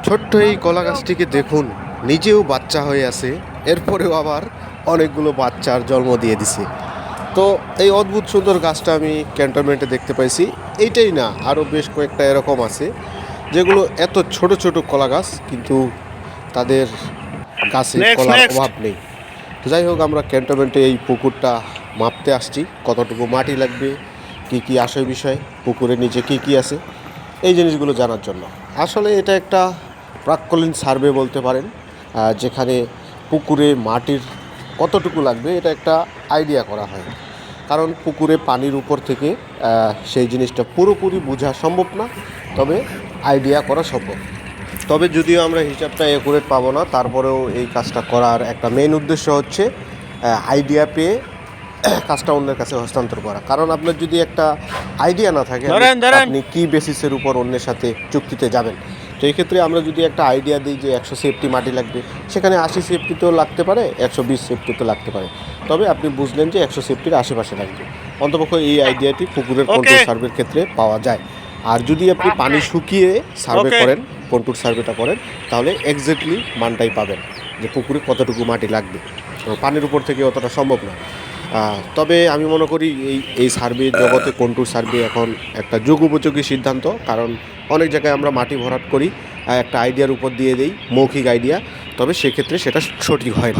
ছোট্ট এই কলা গাছটিকে দেখুন, নিজেও বাচ্চা হয়ে আছে, এরপরেও আবার অনেকগুলো বাচ্চার জন্ম দিয়ে দিছে। তো এই অদ্ভুত সুন্দর গাছটা আমি ক্যান্টনমেন্টে দেখতে পাইছি। এইটাই না, আরও বেশ কয়েকটা এরকম আছে যেগুলো এত ছোট ছোট কলা গাছ, কিন্তু তাদের গাছে নেক্সট কলার নেক্সট অভাব নেই। তো যাই হোক, আমরা ক্যান্টনমেন্টে এই পুকুরটা মাপতে আসছি, কতটুকু মাটি লাগবে, কি কি আসে বিষয়, পুকুরের নিচে কি কি আছে, এই জিনিসগুলো জানার জন্য। আসলে এটা একটা প্রাক্কলিন সার্ভে বলতে পারেন, যেখানে পুকুরে মাটির কতটুকু লাগবে এটা একটা আইডিয়া করা হয়। কারণ পুকুরে পানির উপর থেকে সেই জিনিসটা পুরোপুরি বোঝা সম্ভব না, তবে আইডিয়া করা সম্ভব। তবে যদিও আমরা হিসাবটা অ্যাকুরেট পাবো না, তারপরেও এই কাজটা করার একটা মেইন উদ্দেশ্য হচ্ছে আইডিয়া পেয়ে কাজটা অন্যের কাছে হস্তান্তর করা। কারণ আপনার যদি একটা আইডিয়া না থাকে, ধরেন। আপনি কী বেসিসের উপর অন্যের সাথে চুক্তিতে যাবেন। তো এই ক্ষেত্রে আমরা যদি একটা আইডিয়া দিই যে 100 সেফটি মাটি লাগবে, সেখানে 80 সেফটিতেও লাগতে পারে, 120 সেফটিতেও লাগতে পারে, তবে আপনি বুঝলেন যে 100 সেফটির আশেপাশে লাগবে। অন্তপক্ষে এই আইডিয়াটি পুকুরের কন্ট্রোল সার্ভের ক্ষেত্রে পাওয়া যায়। আর যদি আপনি পানি শুকিয়ে সার্ভে করেন, কন্ট্রোল সার্ভেটা করেন, তাহলে এক্স্যাক্টলি মানটাই পাবেন যে পুকুরে কতটুকু মাটি লাগবে। তো পানির উপর থেকে অতটা সম্ভব না। তবে আমি মনে করি এই সার্ভে জগতে কন্ট্রোল সার্ভে এখন একটা যুগোপযোগী সিদ্ধান্ত। কারণ অনেক জায়গায় আমরা মাটি ভরাট করি, একটা আইডিয়ার উপর দিয়ে দেই, মৌখিক আইডিয়া, তবে সেক্ষেত্রে সেটা সঠিক হয়।